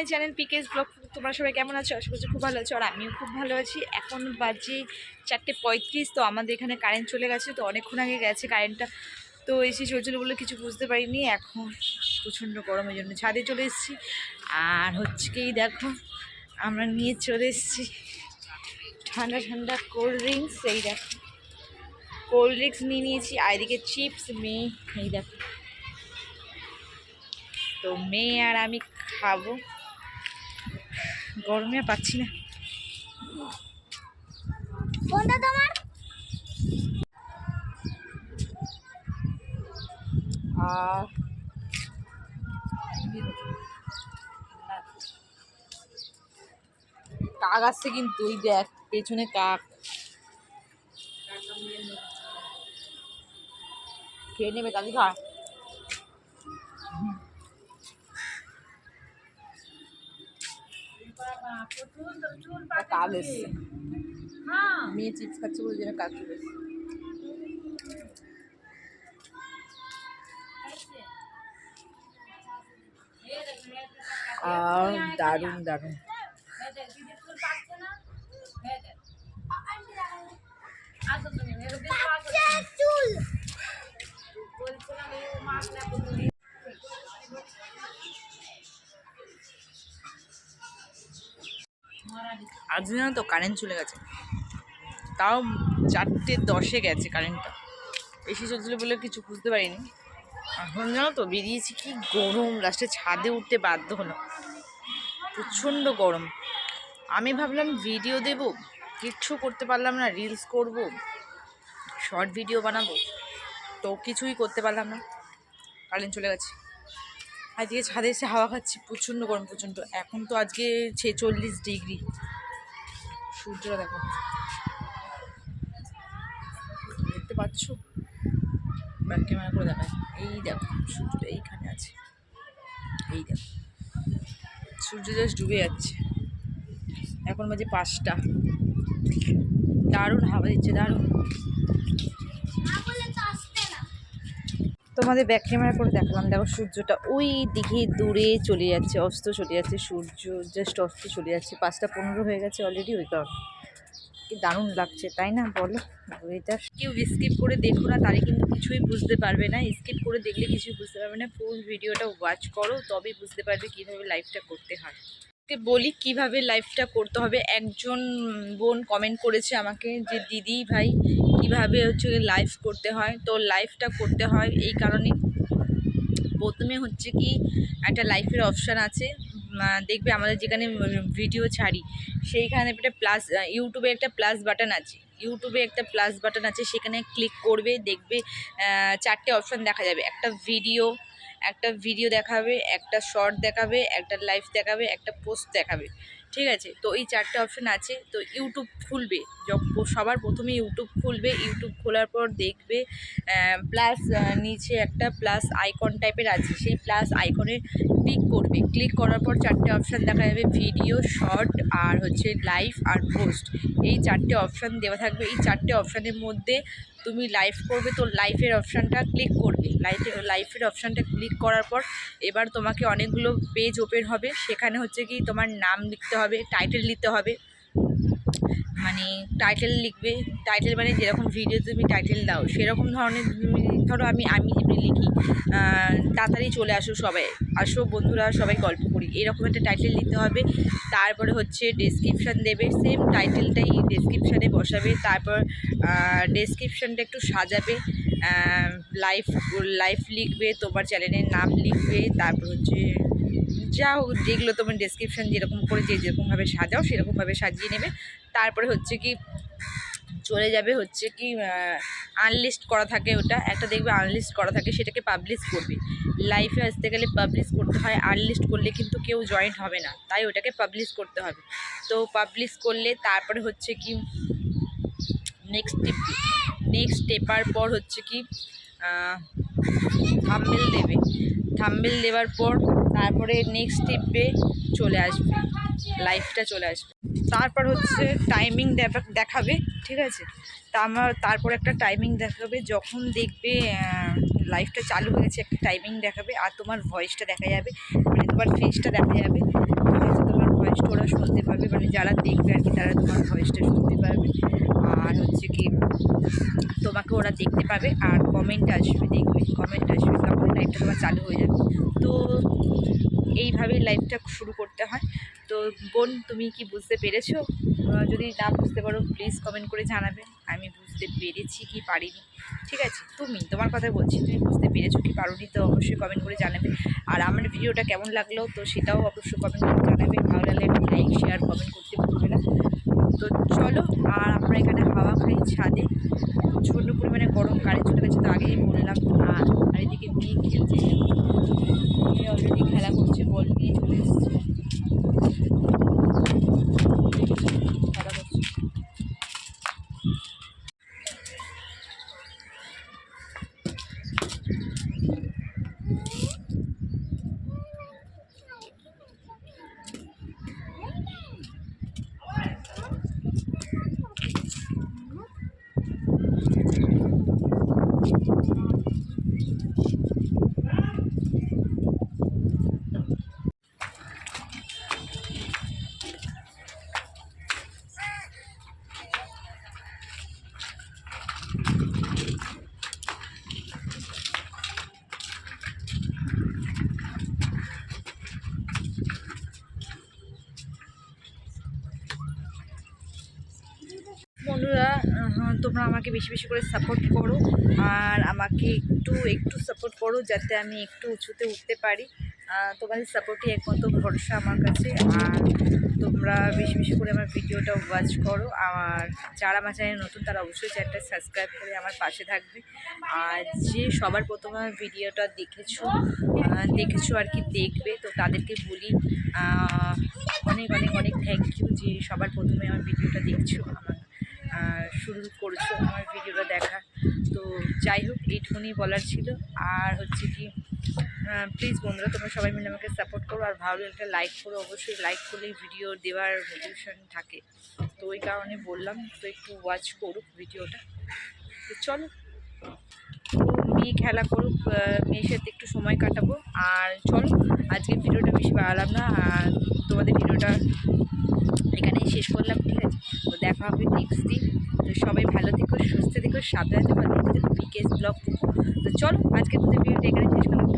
My channel পিকেস blog. তোমরা সবাই কেমন আছো? আশা করছি খুব ভালো আছো, আর আমিও খুব ভালো আছি। এখন বাজে 4:35। তো আমাদের এখানে কারেন্ট চলে গেছে, তো অনেকক্ষণ আগে গেছে কারেন্টটা। তো এসে চলছিল বলে কিছু বুঝতে পারিনি। এখন প্রচণ্ড গরমের জন্য ছাদে চলে এসেছি। আর হচ্ছে কি দেখো, আমরা নিয়ে চলে এসেছি ঠান্ডা ঠান্ডা কোল্ড ড্রিঙ্কস। এই দেখো কোল্ড ড্রিঙ্কস নিয়ে নিয়েছি, আর এদিকে চিপস। মেয়ে এই দেখো, তো মেয়ে আর আমি খাবো। গরমে পাচ্ছি না। কোনটা তোমার? আর কাক আসছে কিন্তু, ওই দেখ পেছনে কাক। খেয়ে নেবে কাকি, খা। কাক এসছে, মেয়ে চিপস খাচ্ছে বলে যেন কাক চলে এসছে। আর দারুণ দারুণ। আজ জানো তো কারেন্ট চলে গেছে, তাও 4:10 গেছে কারেন্টটা। বেশি চলছিল বলে কিছু বুঝতে পারিনি। এখন জানো তো বেরিয়েছি, কি গরম, লাস্টে ছাদে উঠতে বাধ্য হলো, প্রচণ্ড গরম। আমি ভাবলাম ভিডিও দেব, কিচ্ছু করতে পারলাম না। রিলস করব, শর্ট ভিডিও বানাবো, তো কিছুই করতে পারলাম না, কারেন্ট চলে গেছে। আজকে ছাদে এসে হাওয়া খাচ্ছি, প্রচণ্ড গরম প্রচণ্ড। এখন তো আজকে 46 ডিগ্রি। সূর্যটা দেখো, দেখতে পাচ্ছ? ব্যাক ক্যামেরা করে দেখায়। এই দেখো সূর্যটা এইখানে আছে, এই দেখো সূর্য জাস্ট ডুবে যাচ্ছে। এখন বাজে 5টা। দারুণ হাওয়া দিচ্ছে, দারুণ। তোমাদের ব্যাক ক্যামেরা করে দেখালাম। দেখো সূর্যটা ওই দিকে দূরে চলে যাচ্ছে, অস্ত চলে যাচ্ছে, সূর্য জাস্ট অস্ত চলে যাচ্ছে। 5:15 হয়ে গেছে অলরেডি। ওই কারণে কি দারুণ লাগছে, তাই না বলো? ওয়েদার কেউ স্কিপ করে দেখো না, তাহলে কিন্তু কিছুই বুঝতে পারবে না। স্কিপ করে দেখলে কিছুই বুঝতে পারবে না। ফুল ভিডিওটা ওয়াচ করো, তবেই বুঝতে পারবে কীভাবে লাইফটা করতে হয়। বলি কিভাবে লাইফটা করতে হবে। একজন বোন কমেন্ট করেছে আমাকে যে দিদি ভাই কিভাবে হচ্ছে লাইফ করতে হয়। তো লাইফটা করতে হয় এই কারণে, প্রথমে হচ্ছে কি একটা লাইফের অপশান আছে, দেখবে আমাদের যেখানে ভিডিও ছাড়ি সেইখানে একটা প্লাস, ইউটিউবে একটা প্লাস বাটন আছে, ইউটিউবে একটা প্লাস বাটন আছে, সেখানে ক্লিক করবে, দেখবে 4টে অপশান দেখা যাবে। একটা ভিডিও দেখাবে, একটা শর্ট দেখাবে, একটা লাইভ দেখাবে, একটা পোস্ট দেখাবে। ঠিক আছে, তো এই 4টে অপশান আছে। তো ইউটিউব খুলবে, সবার প্রথমে ইউটিউব খুলবে। ইউটিউব খোলার পর দেখবে প্লাস নিচে একটা প্লাস আইকন টাইপের আছে, সেই প্লাস আইকনে ক্লিক করবে। ক্লিক করার পর 4টে অপশান দেখা যাবে, ভিডিও, শর্ট আর হচ্ছে লাইভ আর পোস্ট। এই 4টে অপশান দেওয়া থাকবে। এই 4টে অপশানের মধ্যে তুমি লাইভ করবে, তো লাইফের অপশানটা ক্লিক করবে। লাইফের অপশানটা ক্লিক করার পর এবার তোমাকে অনেকগুলো পেজ ওপেন হবে। সেখানে হচ্ছে কি তোমার নাম লিখতে হবে, টাইটেল লিখতে হবে, মানে টাইটেল লিখবে। টাইটেল মানে যেরকম ভিডিও তুমি টাইটেল দাও সেরকম ধরনের। ধরো আমি যেমনি লিখি, তাড়াতাড়ি চলে আসো সবাই, আসো বন্ধুরা সবাই গল্প করি, এরকম একটা টাইটেল লিখতে হবে। তারপরে হচ্ছে ডেসক্রিপশান দেবে, সেম টাইটেলটাই ডেসক্রিপশানে বসাবে। তারপর ডেসক্রিপশানটা একটু সাজাবে, লাইফ লিখবে, তোমার চ্যানেলের নাম লিখবে। তারপর হচ্ছে যা হোক, যেগুলো তোমার ডেসক্রিপশান যেরকম করে যেরকমভাবে সাজাও সেরকমভাবে সাজিয়ে নেবে। তারপরে হচ্ছে কি চলে যাবে হচ্ছে কি আনলিস্ট করা থাকে, ওটা একটা দেখবে আনলিস্ট করা থাকে, সেটাকে পাবলিশ করবে। লাইফে আসতে গেলে পাবলিশ করতে হয়, আনলিস্ট করলে কিন্তু কেউ জয়েন্ট হবে না, তাই ওটাকে পাবলিশ করতে হবে। তো পাবলিশ করলে তারপরে হচ্ছে কি নেক্সট টেপার পর হচ্ছে কি থাম্বনেল দেবে। থাম্বনেল দেওয়ার পর তারপরে নেক্সট স্টেপে চলে আসবে, লাইফটা চলে আসবে। তারপর হচ্ছে টাইমিং দেখাবে, ঠিক আছে। তারপর একটা টাইমিং দেখাবে, যখন দেখবে লাইফটা চালু হয়ে গেছে একটা টাইমিং দেখাবে, আর তোমার ভয়েসটা দেখা যাবে, মানে তোমার ফেসটা দেখা যাবে। ভয়েসটা ওরা শুনতে পারবে, মানে যারা দেখবে আর কি তারা তোমার ভয়েসটা শুনতে পারবে। আর হচ্ছে কি তোমাকে ওরা দেখতে পাবে আর কমেন্ট আসবে, দেখবে কমেন্ট আসবে, তখন লাইভটা তোমার চালু হয়ে যাবে। তো এইভাবেই লাইভটা শুরু করতে হয়। তো বোন, তুমি কি বুঝতে পেরেছো? যদি না বুঝতে পারো প্লিজ কমেন্ট করে জানাবে আমি বুঝতে পেরেছি কি পারিনি। ঠিক আছে, তোমার কথা বলছি, তুমি বুঝতে পেরেছো কি পারোনি তো অবশ্যই কমেন্ট করে জানাবে। আর আমার ভিডিওটা কেমন লাগলো তো সেটাও অবশ্যই কমেন্ট করে জানাবে। ভালো লাগলে একটা লাইক শেয়ার কমেন্ট করতে ভুলবে না। তো চলো, আর আমরা এখানে হাওয়া খাই ছাদে, প্রচণ্ড পরিমাণে গরম, কারেন্ট চলে গেছে তো আগেই বললাম। আর এদিকে মেয়ে খেলছে, মেয়ে অলরেডি খেলা করছে, বল নিয়ে চলে এসছে, খেলা করছে। বন্ধুরা, তোমরা আমাকে বেশি বেশি করে সাপোর্ট করো, আর আমাকে একটু সাপোর্ট করো যাতে আমি একটু উঁচুতে উঠতে পারি। তোমাদের সাপোর্টই একমাত্র ভরসা আমার কাছে। আর তোমরা বেশি বেশি করে আমার ভিডিওটা ওয়াচ করো, আর যারা আমার চ্যানেল নতুন তারা অবশ্যই চ্যানেলটা সাবস্ক্রাইব করে আমার পাশে থাকবে। আর যে সবার প্রথমে আমার ভিডিওটা দেখেছো আর কি দেখবে, তো তাদেরকে বলি অনেক অনেক অনেক থ্যাংক ইউ যে সবার প্রথমে আমার ভিডিওটা দেখছো, আমার শুরু করছো আমার ভিডিওটা দেখা। তো যাই হোক, এইটুকুনি বলার ছিল। আর হচ্ছে কি প্লিজ বন্ধুরা, তোমরা সবাই মিলে আমাকে সাপোর্ট করো, আর ভালো একটা লাইক করো, অবশ্যই লাইক করলেই ভিডিও দেওয়ার মোটিভেশন থাকে। তো ওই কারণে বললাম, তো একটু ওয়াচ করুক ভিডিওটা। তো চলো, মেয়ে খেলা করুক, মেয়ের সাথে একটু সময় কাটাবো। আর চলো, আজকে ভিডিওটা বেশি বাড়ালাম না, আর তোমাদের ভিডিওটা এখানেই শেষ করলাম। ঠিক আছে, তো দেখা হবে নেক্সট দিন। তো সবাই ভালো থেকো, সুস্থ থেকো, সাবধানে থেকো, বিকেএস ব্লগ। তো চলো, আজকে তোমাদের ভিডিওটা এখানে শেষ করলাম।